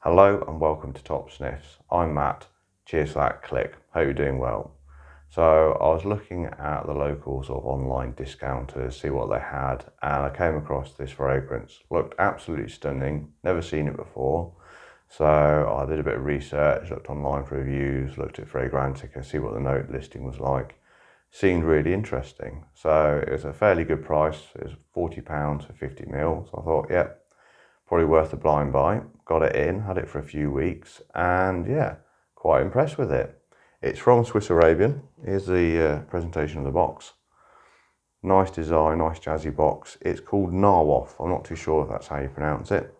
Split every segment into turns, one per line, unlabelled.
Hello and welcome to Top Sniffs. I'm Matt. Cheers for that click. Hope you're doing well. So I was looking at the local sort of online discounters, see what they had, and I came across this fragrance. Looked absolutely stunning, never seen it before. So I did a bit of research, looked online for reviews, looked at Fragrantica, see what the note listing was like. Seemed really interesting. So it was a fairly good price. It was £40 for 50ml. So I thought, yeah, probably worth a blind buy. Got it in, had it for a few weeks, and yeah, quite impressed with it. It's from Swiss Arabian. Here's the presentation of the box. Nice design, nice jazzy box. It's called NAWAF. I'm not too sure if that's how you pronounce it.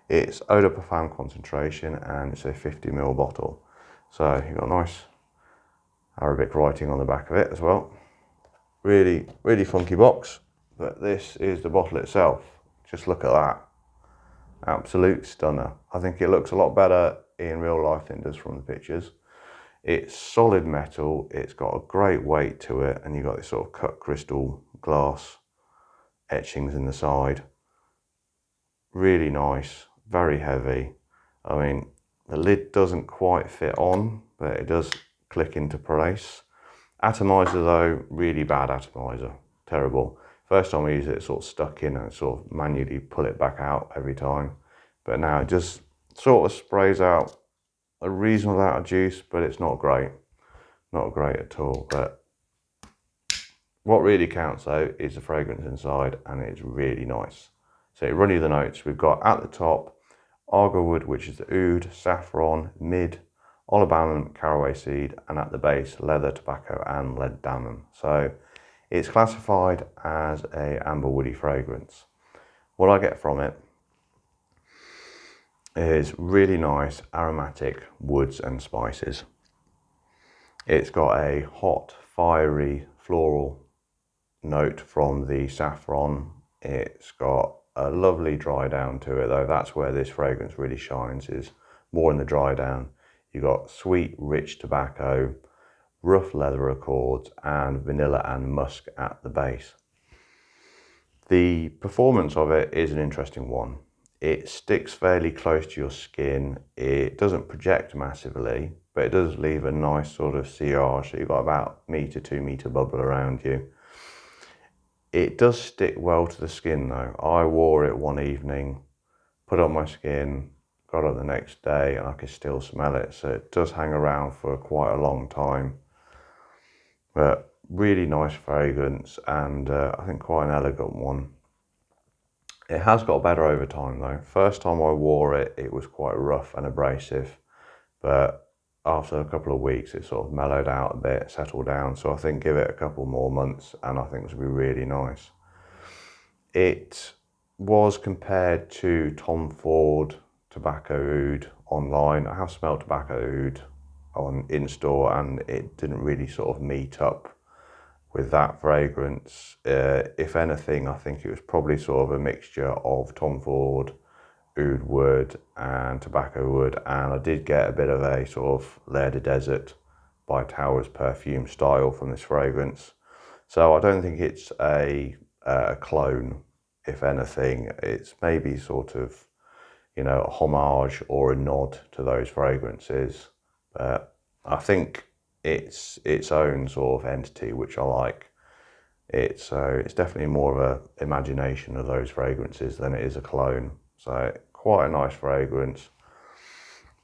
It's eau de parfum concentration, and it's a 50ml bottle. So you've got nice Arabic writing on the back of it as well. Really, really funky box. But this is the bottle itself. Just look at that. Absolute stunner. I think it looks a lot better in real life than it does from the pictures. It's solid metal, it's got a great weight to it, and you've got this sort of cut crystal glass etchings in the side. Really nice, very heavy. I mean, the lid doesn't quite fit on, but it does click into place. Atomizer though, really bad atomizer, terrible. First time I used it, it sort of stuck in and I sort of manually pull it back out every time. But now it just sort of sprays out a reasonable amount of juice, but it's not great. Not great at all. But what really counts though is the fragrance inside, and it's really nice. So to run you the notes, we've got at the top, argwood, which is the oud, saffron, mid, olibanum, caraway seed, and at the base, leather, tobacco, and ledamum. So it's classified as a amber woody fragrance. What I get from it is really nice aromatic woods and spices. It's got a hot, fiery, floral note from the saffron. It's got a lovely dry down to it though. That's where this fragrance really shines, is more in the dry down. You've got sweet, rich tobacco, rough leather accords, and vanilla and musk at the base. The performance of it is an interesting one. It sticks fairly close to your skin. It doesn't project massively, but it does leave a nice sort of sillage. So you've got about metre, 2 metre bubble around you. It does stick well to the skin though. I wore it one evening, put it on my skin, got up the next day, and I could still smell it. So it does hang around for quite a long time. But really nice fragrance, and I think quite an elegant one. It has got better over time though. First time I wore it, it was quite rough and abrasive, but after a couple of weeks it sort of mellowed out a bit, settled down. So I think give it a couple more months and I think this will be really nice. It was compared to Tom Ford tobacco oud online. I have smelled tobacco oud in store, and it didn't really sort of meet up with that fragrance. If anything, I think it was probably sort of a mixture of Tom Ford, oud wood, and tobacco wood, and I did get a bit of a sort of L'air de Desert by Towers perfume style from this fragrance. So I don't think it's a clone. If anything, it's maybe sort of, you know, a homage or a nod to those fragrances. But I think it's its own sort of entity, which I like. It's definitely more of an imagination of those fragrances than it is a clone. So quite a nice fragrance.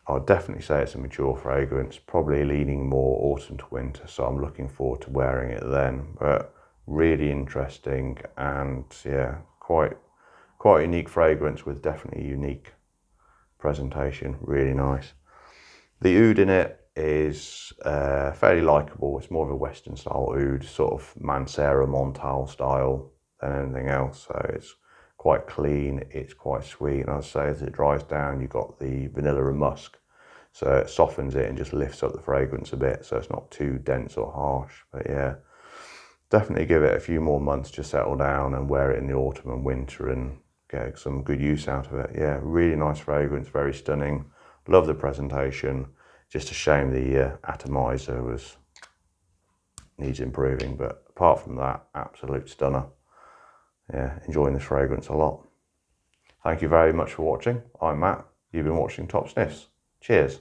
I'd definitely say it's a mature fragrance, probably leaning more autumn to winter, so I'm looking forward to wearing it then. But really interesting, and yeah, quite a unique fragrance with definitely unique presentation. Really nice. The oud in it is fairly likeable. It's more of a Western style oud, sort of Mancera Montal style than anything else. So it's quite clean, it's quite sweet, and I'd say as it dries down, you've got the vanilla and musk. So it softens it and just lifts up the fragrance a bit, so it's not too dense or harsh. But yeah, definitely give it a few more months to settle down and wear it in the autumn and winter and get some good use out of it. Yeah, really nice fragrance, very stunning. Love the presentation. Just a shame the atomizer needs improving, but apart from that, absolute stunner. Yeah, enjoying this fragrance a lot. Thank you very much for watching. I'm Matt. You've been watching Top Sniffs. Cheers.